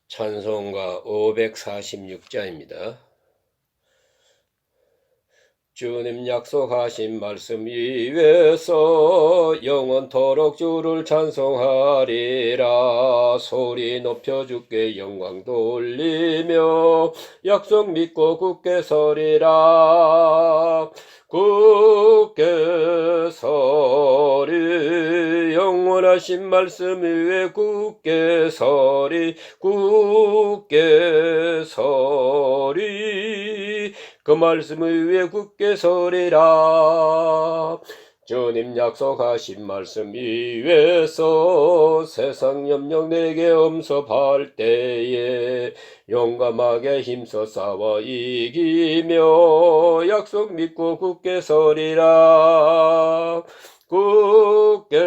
찬송가 546자입니다. 주님 약속하신 말씀 위에서 영원토록 주를 찬송하리라. 소리 높여 주께 영광 돌리며 약속 믿고 굳게 서리라. 굳게 서리 영원하신 말씀 위에 굳게 서리 굳게 서리 그 말씀 위에 굳게 서리라. 주님 약속하신 말씀 위에서 세상 염려 내게 엄습할 때에 용감하게 힘써 싸워 이기며 약속 믿고 굳게 서리라. 굳게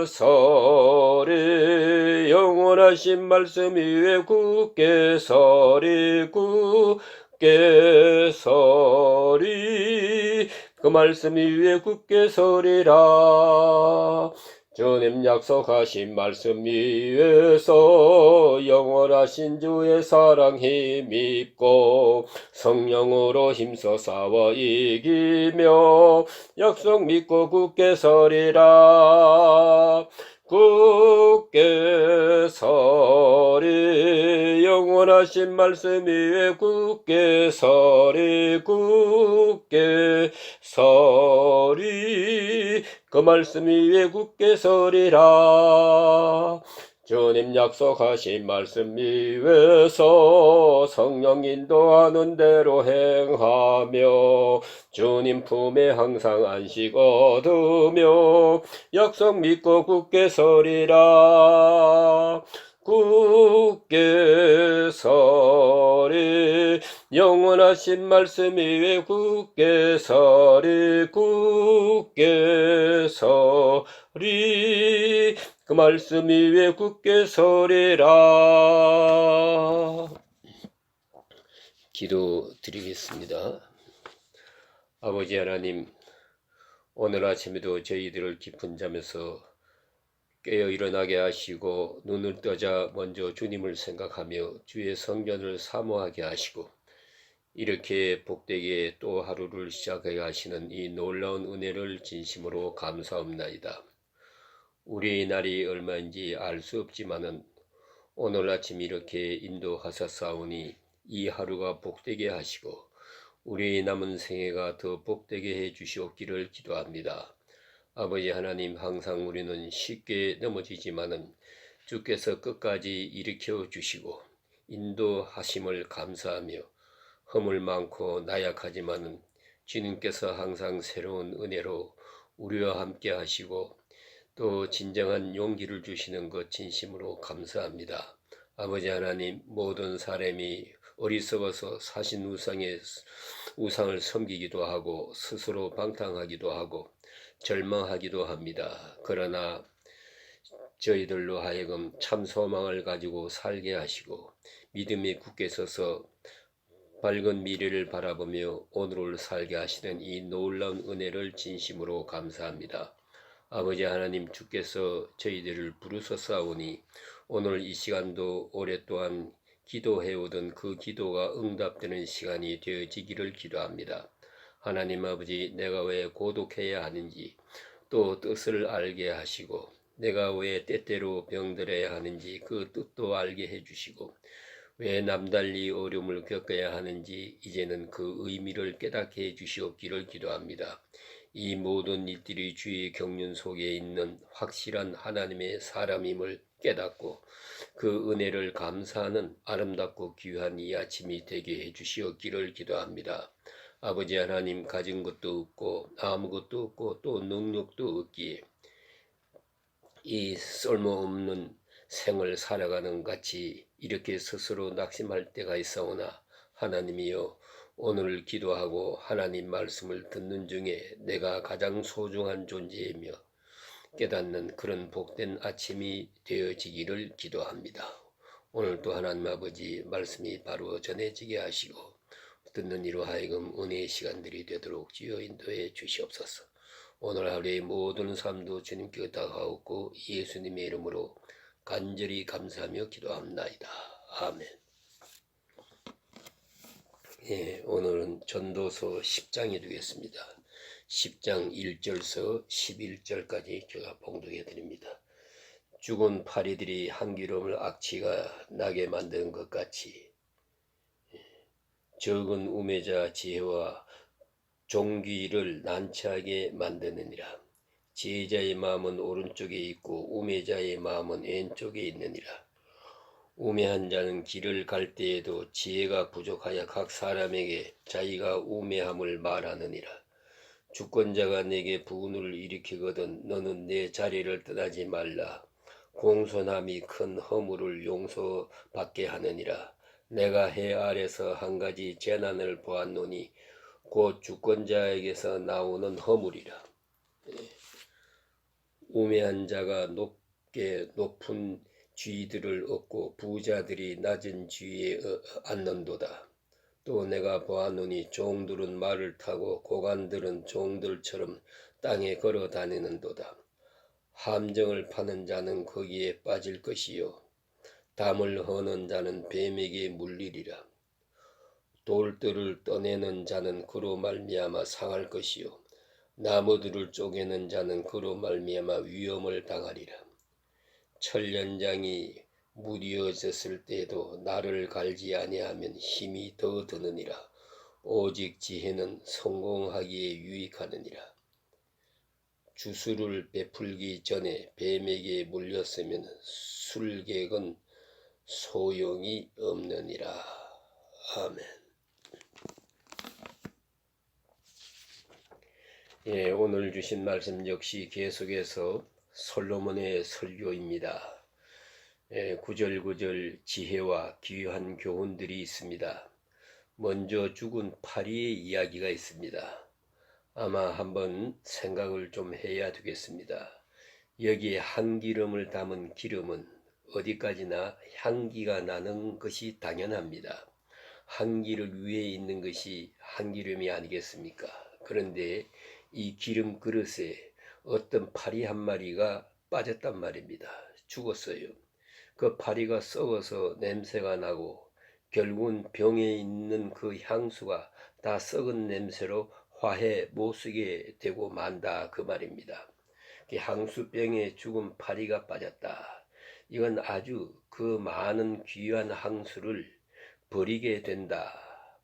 서리 영원하신 말씀 위에 굳게 서리 굳게 서리 그 말씀 위에 굳게 서리라. 주님 약속하신 말씀 위에서 영원하신 주의 사랑 힘입고 성령으로 힘써 싸워 이기며 약속 믿고 굳게 서리라. 굳게 서리 영원하신 말씀 위에 굳게 서리 굳게 서리 그 말씀 위에 굳게 서리라. 주님 약속하신 말씀 위에서 성령 인도하는 대로 행하며 주님 품에 항상 안식 얻으며 약속 믿고 굳게 서리라. 굳게 서리 영원하신 말씀 위에 굳게 서리 굳게 서리 그 말씀 위에 굳게 서리라. 기도 드리겠습니다. 아버지 하나님, 오늘 아침에도 저희들을 깊은 잠에서 깨어 일어나게 하시고 눈을 뜨자 먼저 주님을 생각하며 주의 성전을 사모하게 하시고 이렇게 복되게 또 하루를 시작하게 하시는 이 놀라운 은혜를 진심으로 감사합나이다. 우리 날이 얼마인지 알 수 없지만은 오늘 아침 이렇게 인도하사사오니 이 하루가 복되게 하시고 우리 남은 생애가 더 복되게 해 주시옵기를 기도합니다. 아버지 하나님, 항상 우리는 쉽게 넘어지지만은 주께서 끝까지 일으켜 주시고 인도하심을 감사하며 허물 많고 나약하지만은 주님께서 항상 새로운 은혜로 우리와 함께 하시고 또 진정한 용기를 주시는 것 진심으로 감사합니다. 아버지 하나님, 모든 사람이 어리석어서 사신 우상을 섬기기도 하고 스스로 방탕하기도 하고 절망하기도 합니다. 그러나 저희들로 하여금 참 소망을 가지고 살게 하시고 믿음에 굳게 서서 밝은 미래를 바라보며 오늘을 살게 하시는 이 놀라운 은혜를 진심으로 감사합니다. 아버지 하나님, 주께서 저희들을 부르셨사오니 오늘 이 시간도 오랫동안 기도해오던 그 기도가 응답되는 시간이 되어지기를 기도합니다. 하나님 아버지, 내가 왜 고독해야 하는지 또 뜻을 알게 하시고 내가 왜 때때로 병들어야 하는지 그 뜻도 알게 해주시고 왜 남달리 어려움을 겪어야 하는지 이제는 그 의미를 깨닫게 해주시옵기를 기도합니다. 이 모든 일들이 주의 경륜 속에 있는 확실한 하나님의 사람임을 깨닫고 그 은혜를 감사하는 아름답고 귀한 이 아침이 되게 해주시옵기를 기도합니다. 아버지 하나님, 가진 것도 없고 아무것도 없고 또 능력도 없기에 이 쓸모없는 생을 살아가는 같이 이렇게 스스로 낙심할 때가 있사오나 하나님이여, 오늘 기도하고 하나님 말씀을 듣는 중에 내가 가장 소중한 존재이며 깨닫는 그런 복된 아침이 되어지기를 기도합니다. 오늘도 하나님 아버지 말씀이 바로 전해지게 하시고 듣는 이로 하여금 은혜의 시간들이 되도록 주여 인도해 주시옵소서. 오늘 하루의 모든 삶도 주님께 다가오고 예수님의 이름으로 간절히 감사하며 기도합나이다. 아멘. 예, 오늘은 전도서 10장이 되겠습니다. 10장 1절서 11절까지 제가 봉독해 드립니다. 죽은 파리들이 한기름을 악취가 나게 만드는 것 같이 적은 우매자 지혜와 종기를 난처하게 만드느니라. 지혜자의 마음은 오른쪽에 있고 우매자의 마음은 왼쪽에 있느니라. 우매한 자는 길을 갈 때에도 지혜가 부족하여 각 사람에게 자기가 우매함을 말하느니라. 주권자가 내게 분을 일으키거든 너는 내 자리를 떠나지 말라. 공손함이 큰 허물을 용서받게 하느니라. 내가 해 아래서 한 가지 재난을 보았노니 곧 주권자에게서 나오는 허물이라. 우매한 자가 높은 쥐들을 얻고 부자들이 낮은 쥐에 앉는도다. 또 내가 보았노니 종들은 말을 타고 고관들은 종들처럼 땅에 걸어 다니는도다. 함정을 파는 자는 거기에 빠질 것이요 담을 허는 자는 뱀에게 물리리라. 돌들을 떠내는 자는 그로 말미암아 상할 것이요 나무들을 쪼개는 자는 그로 말미암아 위험을 당하리라. 철연장이 무뎌졌을 때에도 나를 갈지 아니하면 힘이 더 드느니라. 오직 지혜는 성공하기에 유익하느니라. 주술을 베풀기 전에 뱀에게 물렸으면 술객은 소용이 없느니라. 아멘. 예, 오늘 주신 말씀 역시 계속해서 솔로몬의 설교입니다. 9절 지혜와 귀한 교훈들이 있습니다. 먼저 죽은 파리의 이야기가 있습니다. 아마 한번 생각을 좀 해야 되겠습니다. 여기에 한기름을 담은 기름은 어디까지나 향기가 나는 것이 당연합니다. 한기를 위에 있는 것이 한기름이 아니겠습니까? 그런데 이 기름 그릇에 어떤 파리 한 마리가 빠졌단 말입니다. 죽었어요. 그 파리가 썩어서 냄새가 나고 결국은 병에 있는 그 향수가 다 썩은 냄새로 화해 못 쓰게 되고 만다 그 말입니다. 향수병에 죽은 파리가 빠졌다. 이건 아주 그 많은 귀한 향수를 버리게 된다.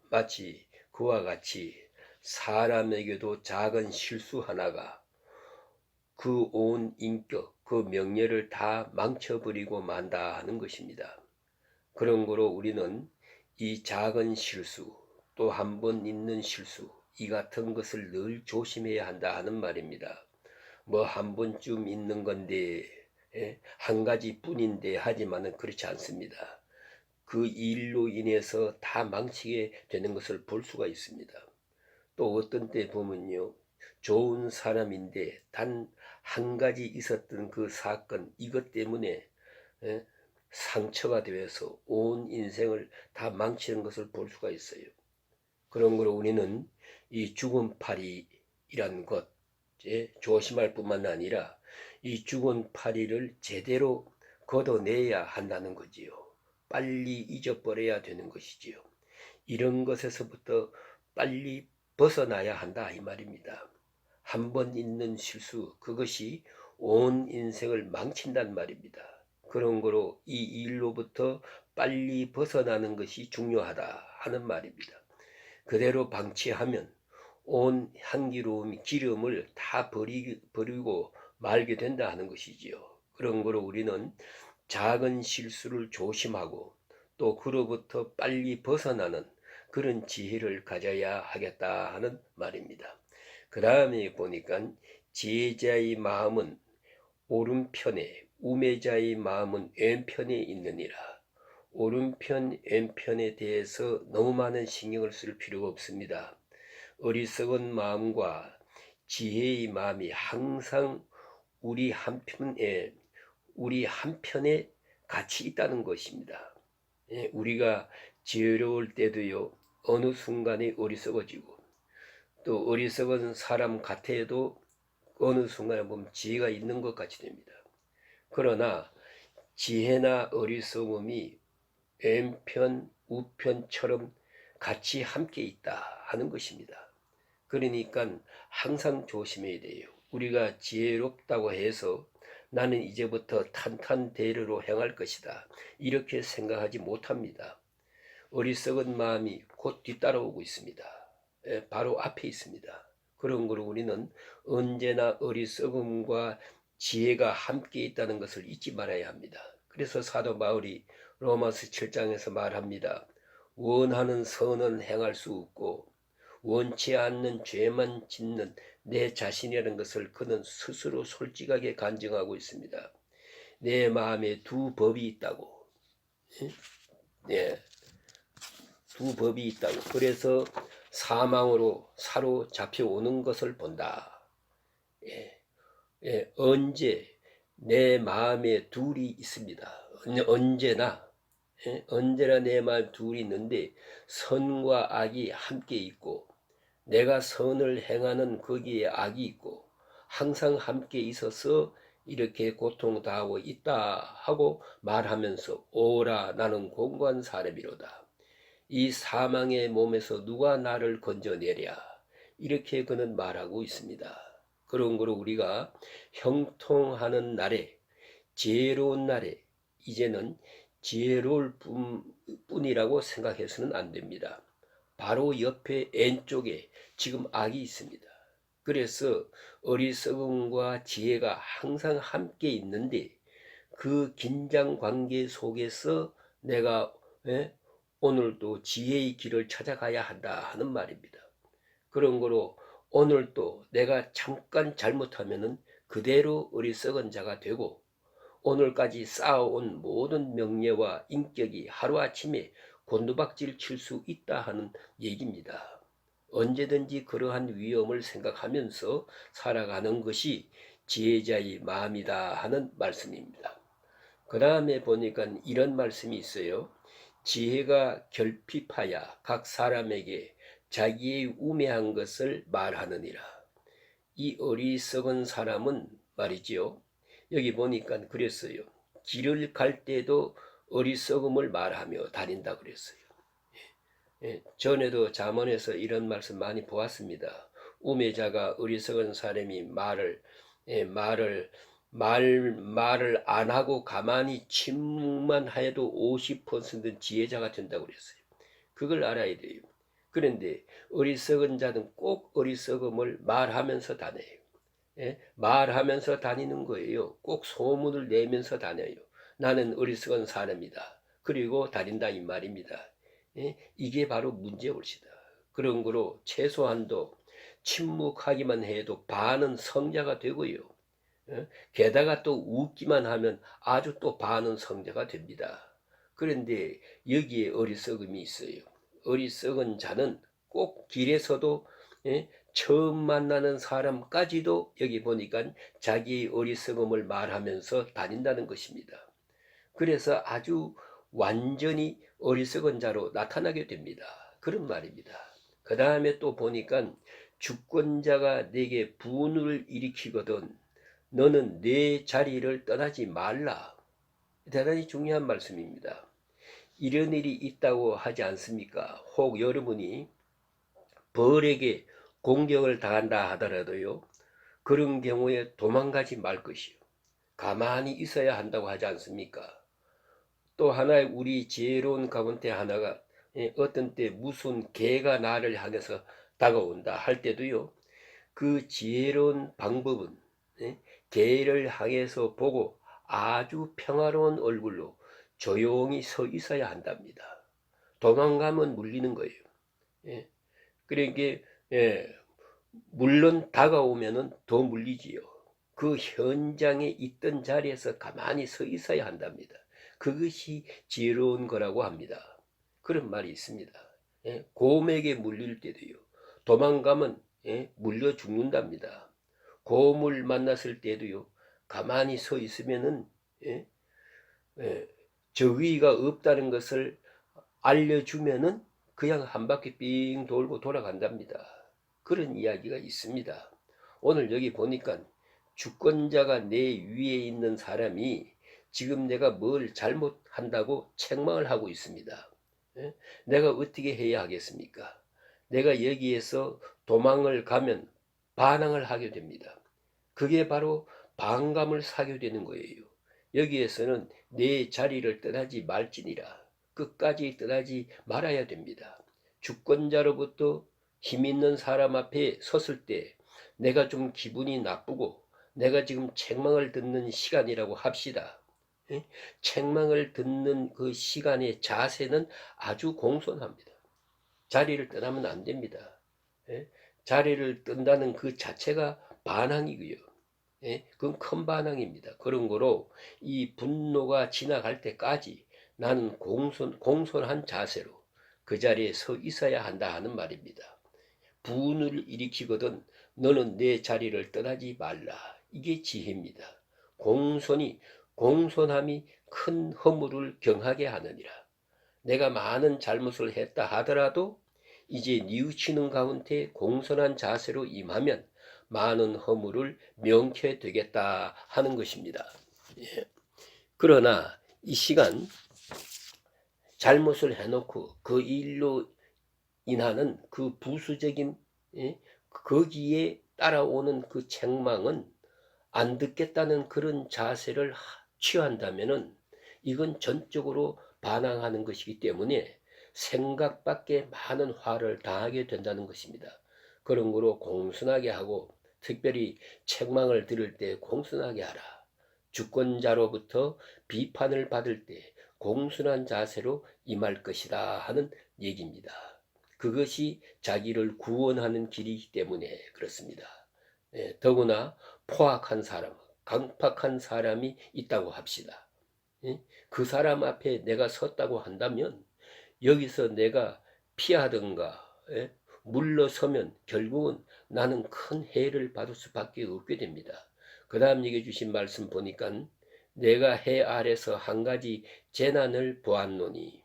마치 그와 같이 사람에게도 작은 실수 하나가 그 온 인격, 그 명예를 다 망쳐버리고 만다 하는 것입니다. 그런 거로 우리는 이 작은 실수, 또 한 번 있는 실수, 이 같은 것을 늘 조심해야 한다 하는 말입니다. 뭐 한 번쯤 있는 건데, 한 가지 뿐인데 하지만은 그렇지 않습니다. 그 일로 인해서 다 망치게 되는 것을 볼 수가 있습니다. 또 어떤 때 보면요, 좋은 사람인데 단 한 가지 있었던 그 사건, 이것 때문에 상처가 되어서 온 인생을 다 망치는 것을 볼 수가 있어요. 그런 걸 우리는 이 죽은 파리이란 것에 조심할 뿐만 아니라 이 죽은 파리를 제대로 걷어내야 한다는 거지요. 빨리 잊어버려야 되는 것이지요. 이런 것에서부터 빨리 벗어나야 한다 이 말입니다. 한 번 있는 실수, 그것이 온 인생을 망친단 말입니다. 그런 거로 이 일로부터 빨리 벗어나는 것이 중요하다 하는 말입니다. 그대로 방치하면 온 향기로운 기름을 다 버리고 말게 된다 하는 것이지요. 그런 거로 우리는 작은 실수를 조심하고 또 그로부터 빨리 벗어나는 그런 지혜를 가져야 하겠다 하는 말입니다. 그 다음에 보니까 지혜자의 마음은 오른편에, 우매자의 마음은 왼편에 있느니라. 오른편, 왼편에 대해서 너무 많은 신경을 쓸 필요가 없습니다. 어리석은 마음과 지혜의 마음이 항상 우리 한편에 같이 있다는 것입니다. 우리가 지혜로울 때도요, 어느 순간에 어리석어지고 또 어리석은 사람 같아도 어느 순간에 보면 지혜가 있는 것 같이 됩니다. 그러나 지혜나 어리석음이 왼편, 우편처럼 같이 함께 있다 하는 것입니다. 그러니까 항상 조심해야 돼요. 우리가 지혜롭다고 해서 나는 이제부터 탄탄대로로 행할 것이다, 이렇게 생각하지 못합니다. 어리석은 마음이 곧 뒤따라오고 있습니다. 바로 앞에 있습니다. 그런 거로 우리는 언제나 어리석음과 지혜가 함께 있다는 것을 잊지 말아야 합니다. 그래서 사도 바울이 로마서 7장에서 말합니다. 원하는 선은 행할 수 없고 원치 않는 죄만 짓는 내 자신이라는 것을 그는 스스로 솔직하게 간증하고 있습니다. 내 마음에 두 법이 있다고. 예, 두 법이 있다고. 그래서 사망으로 사로잡혀 오는 것을 본다. 언제 내 마음에 둘이 있습니다. 언제나 내 마음에 둘이 있는데 선과 악이 함께 있고 내가 선을 행하는 거기에 악이 있고 항상 함께 있어서 이렇게 고통당하고 있다 하고 말하면서 오라 나는 공고한 사람이로다. 이 사망의 몸에서 누가 나를 건져내랴, 이렇게 그는 말하고 있습니다. 그런 거로 우리가 형통하는 날에, 지혜로운 날에 이제는 지혜로울 뿐이라고 생각해서는 안 됩니다. 바로 옆에 왼쪽에 지금 악이 있습니다. 그래서 어리석음과 지혜가 항상 함께 있는데 그 긴장 관계 속에서 내가 오늘도 지혜의 길을 찾아가야 한다 하는 말입니다. 그런 거로 오늘도 내가 잠깐 잘못하면은 그대로 어리석은 자가 되고 오늘까지 쌓아온 모든 명예와 인격이 하루아침에 곤두박질 칠 수 있다 하는 얘기입니다. 언제든지 그러한 위험을 생각하면서 살아가는 것이 지혜자의 마음이다 하는 말씀입니다. 그 다음에 보니까 이런 말씀이 있어요. 지혜가 결핍하여 각 사람에게 자기의 우매한 것을 말하느니라. 이 어리석은 사람은 말이지요. 여기 보니까 그랬어요. 길을 갈 때도 어리석음을 말하며 다닌다 그랬어요. 전에도 잠언에서 이런 말씀 많이 보았습니다. 우매자가 어리석은 사람이 말을 안 하고 가만히 침묵만 해도 50%는 지혜자가 된다고 그랬어요. 그걸 알아야 돼요. 그런데 어리석은 자는 꼭 어리석음을 말하면서 다녀요. 말하면서 다니는 거예요. 꼭 소문을 내면서 다녀요. 나는 어리석은 사람이다. 그리고 다닌다 이 말입니다. 이게 바로 문제올시다. 그런 거로 최소한도 침묵하기만 해도 반은 성자가 되고요. 게다가 또 웃기만 하면 아주 또 반은 성자가 됩니다. 그런데 여기에 어리석음이 있어요. 어리석은 자는 꼭 길에서도 처음 만나는 사람까지도 여기 보니까 자기의 어리석음을 말하면서 다닌다는 것입니다. 그래서 아주 완전히 어리석은 자로 나타나게 됩니다. 그런 말입니다. 그 다음에 또 보니까 주권자가 내게 분을 일으키거든 너는 내 자리를 떠나지 말라. 대단히 중요한 말씀입니다. 이런 일이 있다고 하지 않습니까? 혹 여러분이 벌에게 공격을 당한다 하더라도요. 그런 경우에 도망가지 말 것이요. 가만히 있어야 한다고 하지 않습니까? 또 하나의 우리 지혜로운 가운데 하나가 어떤 때 무슨 개가 나를 향해서 다가온다 할 때도요. 그 지혜로운 방법은 개를 향해서 보고 아주 평화로운 얼굴로 조용히 서 있어야 한답니다. 도망가면 물리는 거예요. 그러니까 물론 다가오면은 더 물리지요. 그 현장에 있던 자리에서 가만히 서 있어야 한답니다. 그것이 지혜로운 거라고 합니다. 그런 말이 있습니다. 곰에게 물릴 때도요. 도망가면 물려 죽는답니다. 곰을 만났을 때도요. 가만히 서 있으면은 적의가 없다는 것을 알려주면은 그냥 한 바퀴 삥 돌고 돌아간답니다. 그런 이야기가 있습니다. 오늘 여기 보니까 주권자가 내 위에 있는 사람이 지금 내가 뭘 잘못한다고 책망을 하고 있습니다. 예? 내가 어떻게 해야 하겠습니까? 내가 여기에서 도망을 가면 반항을 하게 됩니다. 그게 바로 반감을 사게 되는 거예요. 여기에서는 내 자리를 떠나지 말지니라. 끝까지 떠나지 말아야 됩니다. 주권자로부터 힘 있는 사람 앞에 섰을 때 내가 좀 기분이 나쁘고 내가 지금 책망을 듣는 시간이라고 합시다. 예? 책망을 듣는 그 시간의 자세는 아주 공손합니다. 자리를 떠나면 안 됩니다. 예? 자리를 뜬다는 그 자체가 반항이고요. 예? 그건 큰 반항입니다. 그런 거로 이 분노가 지나갈 때까지 나는 공손한 자세로 그 자리에 서 있어야 한다 하는 말입니다. 분을 일으키거든 너는 내 자리를 떠나지 말라. 이게 지혜입니다. 공손함이 큰 허물을 경하게 하느니라. 내가 많은 잘못을 했다 하더라도 이제 뉘우치는 가운데 공손한 자세로 임하면 많은 허물을 명케 되겠다 하는 것입니다. 예. 그러나 이 시간 잘못을 해놓고 그 일로 인하는 그 부수적인 거기에 따라오는 그 책망은 안 듣겠다는 그런 자세를 취한다면은 이건 전적으로 반항하는 것이기 때문에 생각밖에 많은 화를 당하게 된다는 것입니다. 그런 거로 공손하게 하고 특별히 책망을 들을 때 공손하게 하라. 주권자로부터 비판을 받을 때 공손한 자세로 임할 것이다 하는 얘기입니다. 그것이 자기를 구원하는 길이기 때문에 그렇습니다. 더구나 포악한 사람, 강팍한 사람이 있다고 합시다. 그 사람 앞에 내가 섰다고 한다면 여기서 내가 피하든가 물러서면 결국은 나는 큰 해를 받을 수밖에 없게 됩니다. 그 다음 얘기해 주신 말씀 보니까 내가 해 아래서 한 가지 재난을 보았노니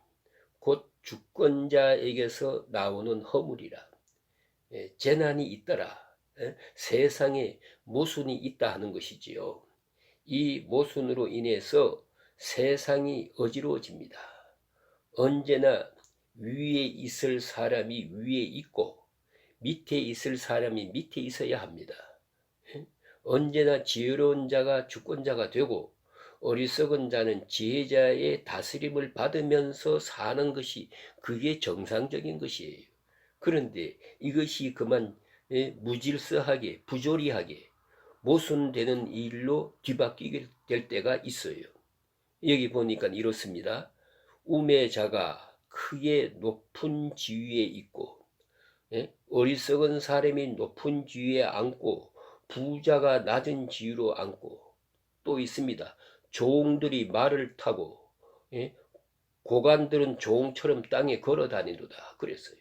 곧 주권자에게서 나오는 허물이라. 재난이 있더라. 세상에 모순이 있다 하는 것이지요. 이 모순으로 인해서 세상이 어지러워집니다. 언제나 위에 있을 사람이 위에 있고 밑에 있을 사람이 밑에 있어야 합니다. 언제나 지혜로운 자가 주권자가 되고 어리석은 자는 지혜자의 다스림을 받으면서 사는 것이 그게 정상적인 것이에요. 그런데 이것이 그만 무질서하게 부조리하게 모순되는 일로 뒤바뀌게 될 때가 있어요. 여기 보니까 이렇습니다. 우매자가 크게 높은 지위에 있고 어리석은 사람이 높은 지위에 앉고 부자가 낮은 지위로 앉고 또 있습니다. 종들이 말을 타고 고관들은 종처럼 땅에 걸어 다니도다 그랬어요.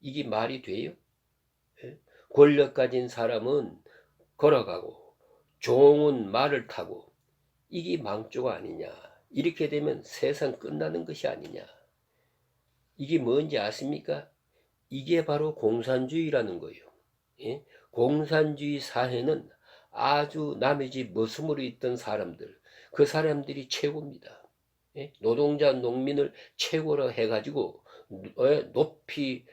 이게 말이 돼요? 권력 가진 사람은 걸어가고 종은 말을 타고 이게 망조가 아니냐. 이렇게 되면 세상 끝나는 것이 아니냐. 이게 뭔지 아십니까? 이게 바로 공산주의라는 거예요. 공산주의 사회는 아주 남의 집 머슴으로 있던 사람들, 그 사람들이 최고입니다. 노동자 농민을 최고로 해가지고 높이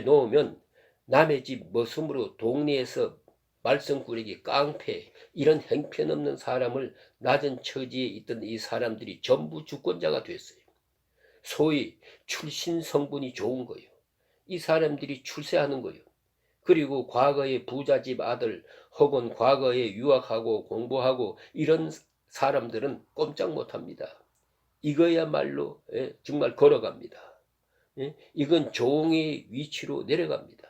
놓으면 남의 집 머슴으로 동네에서 말썽꾸러기 깡패 이런 형편없는 사람을 낮은 처지에 있던 이 사람들이 전부 주권자가 됐어요. 소위 출신 성분이 좋은 거예요. 이 사람들이 출세하는 거예요. 그리고 과거의 부잣집 아들 혹은 과거에 유학하고 공부하고 이런 사람들은 꼼짝 못합니다. 이거야말로 정말 걸어갑니다. 이건 종의 위치로 내려갑니다.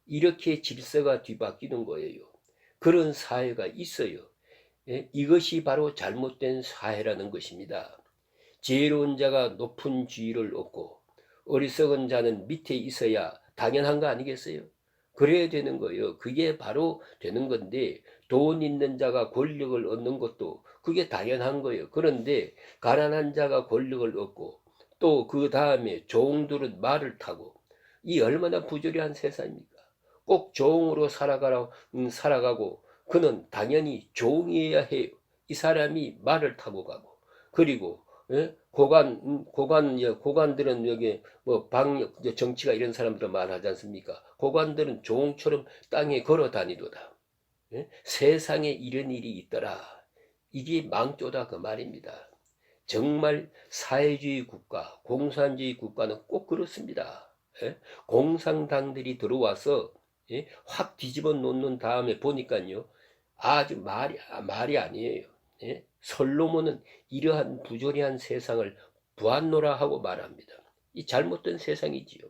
이렇게 질서가 뒤바뀌는 거예요. 그런 사회가 있어요. 이것이 바로 잘못된 사회라는 것입니다. 지혜로운 자가 높은 지위를 얻고 어리석은 자는 밑에 있어야 당연한 거 아니겠어요? 그래야 되는 거예요. 그게 바로 되는 건데 돈 있는 자가 권력을 얻는 것도 그게 당연한 거예요. 그런데 가난한 자가 권력을 얻고 또 그 다음에 종들은 말을 타고 이 얼마나 부조리한 세상입니까? 꼭 종으로 살아가고 그는 당연히 종이어야 해요. 이 사람이 말을 타고 가고, 그리고 고관들은 여기 뭐 정치가 이런 사람들 말하지 않습니까? 고관들은 종처럼 땅에 걸어 다니도다. 세상에 이런 일이 있더라. 이게 망조다 그 말입니다. 정말 사회주의 국가, 공산주의 국가는 꼭 그렇습니다. 공산당들이 들어와서 확 뒤집어 놓는 다음에 보니까요, 아주 말이 아니에요. 솔로몬은 이러한 부조리한 세상을 보았노라 하고 말합니다. 이 잘못된 세상이지요.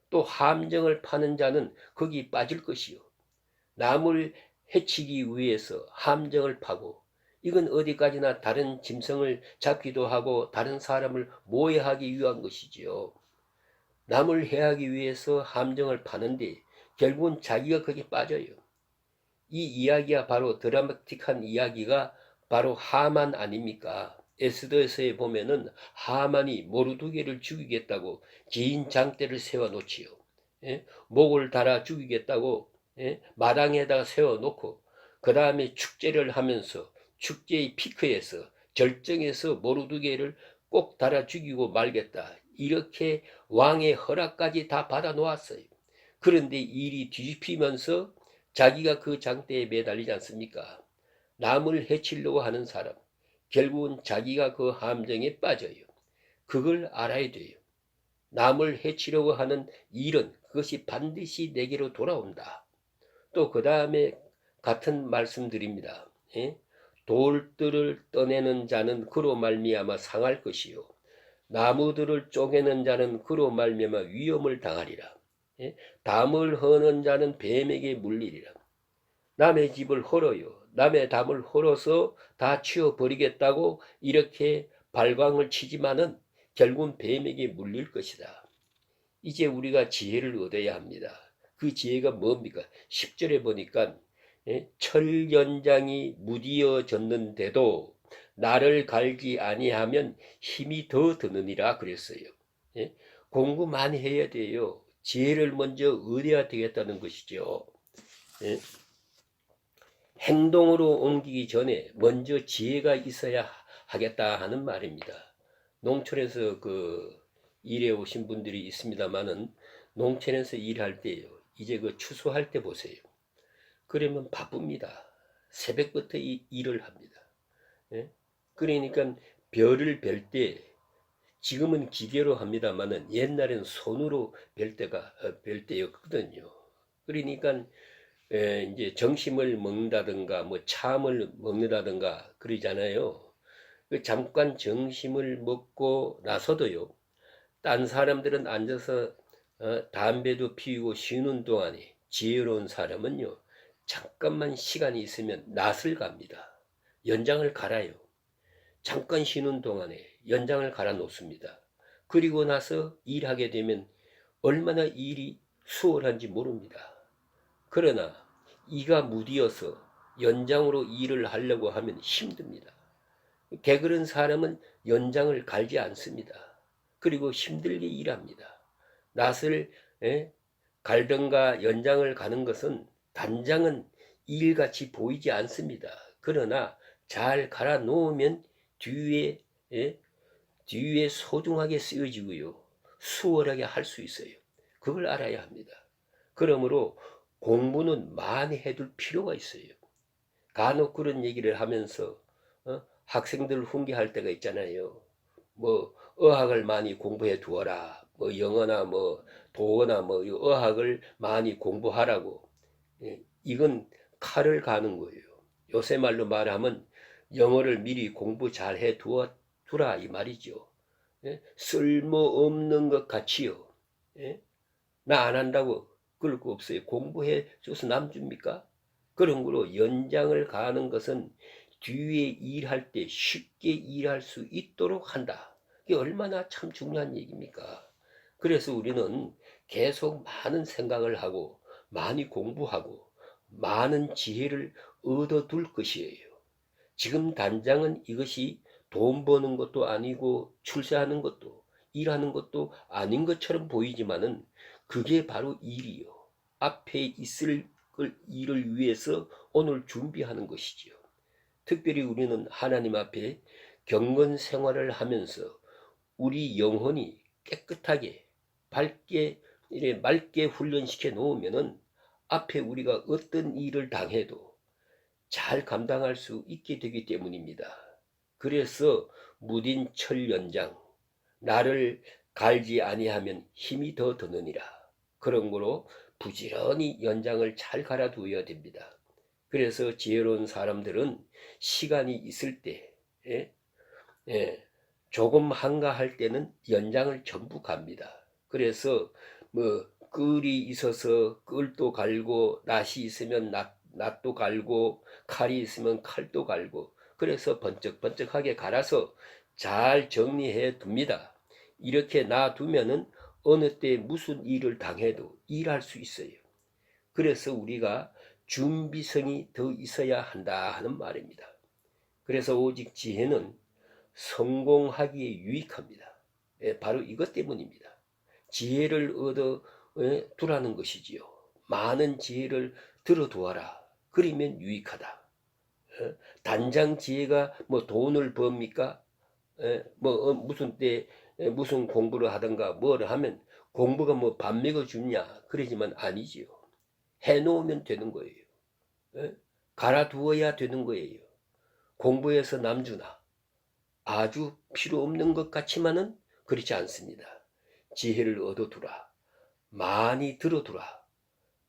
또 함정을 파는 자는 거기 빠질 것이요. 남을 해치기 위해서 함정을 파고, 이건 어디까지나 다른 짐승을 잡기도 하고 다른 사람을 모해하기 위한 것이지요. 남을 해하기 위해서 함정을 파는데 결국은 자기가 거기에 빠져요. 이 이야기가 바로 드라마틱한 이야기가 바로 하만 아닙니까? 에스더에서에 보면은 하만이 모르드게를 죽이겠다고 긴 장대를 세워놓지요. 목을 달아 죽이겠다고 마당에다가 세워놓고, 그 다음에 축제를 하면서 축제의 피크에서 절정에서 모르드게를 꼭 달아 죽이고 말겠다, 이렇게 왕의 허락까지 다 받아 놓았어요. 그런데 일이 뒤집히면서 자기가 그 장대에 매달리지 않습니까? 남을 해치려고 하는 사람, 결국은 자기가 그 함정에 빠져요. 그걸 알아야 돼요. 남을 해치려고 하는 일은 그것이 반드시 내게로 돌아온다. 또 그 다음에 같은 말씀드립니다. 돌들을 떠내는 자는 그로 말미암아 상할 것이요, 나무들을 쪼개는 자는 그로 말미암아 위험을 당하리라. 담을 허는 자는 뱀에게 물리리라. 남의 집을 헐어요, 남의 담을 헐어서 다 치워버리겠다고 이렇게 발광을 치지만은 결국은 뱀에게 물릴 것이다. 이제 우리가 지혜를 얻어야 합니다. 그 지혜가 뭡니까? 10절에 보니까 철연장이 무디어졌는데도 나를 갈지 아니하면 힘이 더 드느니라 그랬어요. 공부 많이 해야 돼요. 지혜를 먼저 얻어야 되겠다는 것이죠. 행동으로 옮기기 전에 먼저 지혜가 있어야 하겠다 하는 말입니다. 농촌에서 일해 오신 분들이 있습니다만은, 농촌에서 일할 때요, 이제 추수할 때 보세요. 그러면 바쁩니다. 새벽부터 일을 합니다. 그러니까 별을 별 때, 지금은 기계로 합니다만은 옛날에는 손으로 별 때였거든요. 그러니까 이제 점심을 먹는다든가 뭐 참을 먹는다든가 그러잖아요. 잠깐 점심을 먹고 나서도요, 딴 사람들은 앉아서 담배도 피우고 쉬는 동안에 지혜로운 사람은요, 잠깐만 시간이 있으면 낫을 갑니다. 연장을 갈아요. 잠깐 쉬는 동안에 연장을 갈아 놓습니다. 그리고 나서 일하게 되면 얼마나 일이 수월한지 모릅니다. 그러나 이가 무디어서 연장으로 일을 하려고 하면 힘듭니다. 게으른 사람은 연장을 갈지 않습니다. 그리고 힘들게 일합니다. 낫을 갈든가 연장을 가는 것은 단장은 일같이 보이지 않습니다. 그러나 잘 갈아 놓으면 뒤에 소중하게 쓰여지고요, 수월하게 할 수 있어요. 그걸 알아야 합니다. 그러므로 공부는 많이 해둘 필요가 있어요. 간혹 그런 얘기를 하면서 학생들 훈계할 때가 있잖아요. 뭐 어학을 많이 공부해 두어라, 뭐 영어나 뭐 도어나 뭐 어학을 많이 공부하라고. 이건 칼을 가는 거예요. 요새 말로 말하면 영어를 미리 공부 잘 해 두라 이 말이죠. 쓸모없는 것 같이요. 나 안 한다고 그럴 거 없어요. 공부해 줘서 남 줍니까? 그런 거로 연장을 가는 것은 뒤에 일할 때 쉽게 일할 수 있도록 한다. 이게 얼마나 참 중요한 얘기입니까? 그래서 우리는 계속 많은 생각을 하고 많이 공부하고 많은 지혜를 얻어둘 것이에요. 지금 당장은 이것이 돈 버는 것도 아니고 출세하는 것도 일하는 것도 아닌 것처럼 보이지만은 그게 바로 일이요, 앞에 있을 일을 위해서 오늘 준비하는 것이지요. 특별히 우리는 하나님 앞에 경건 생활을 하면서 우리 영혼이 깨끗하게 밝게 이래 맑게 훈련시켜 놓으면은 앞에 우리가 어떤 일을 당해도 잘 감당할 수 있게 되기 때문입니다. 그래서 무딘 철 연장, 나를 갈지 아니하면 힘이 더 드느니라. 그런 거로 부지런히 연장을 잘 갈아두어야 됩니다. 그래서 지혜로운 사람들은 시간이 있을 때, 예? 예, 조금 한가할 때는 연장을 전부 갑니다. 그래서 뭐 끌이 있어서 끌도 갈고, 낫이 있으면 낫도 갈고, 칼이 있으면 칼도 갈고, 그래서 번쩍번쩍하게 갈아서 잘 정리해 둡니다. 이렇게 놔두면은 어느 때 무슨 일을 당해도 일할 수 있어요. 그래서 우리가 준비성이 더 있어야 한다 하는 말입니다. 그래서 오직 지혜는 성공하기에 유익합니다. 바로 이것 때문입니다. 지혜를 얻어 두라는 것이지요. 많은 지혜를 들어두어라. 그러면 유익하다. 단장 지혜가 뭐 돈을 법니까? 뭐 무슨 때 무슨 공부를 하든가 뭐를 하면 공부가 뭐 밥 먹여주냐? 그러지만 아니지요. 해놓으면 되는 거예요. 갈아두어야 되는 거예요. 공부해서 남주나 아주 필요 없는 것 같지만은 그렇지 않습니다. 지혜를 얻어두라. 많이 들어두라.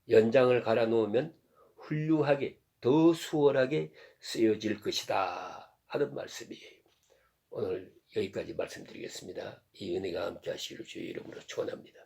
연장을 갈아 놓으면 훌륭하게 더 수월하게 쓰여질 것이다 하는 말씀이에요. 오늘 여기까지 말씀드리겠습니다. 이 은혜가 함께 하시기를 주의 이름으로 축원합니다.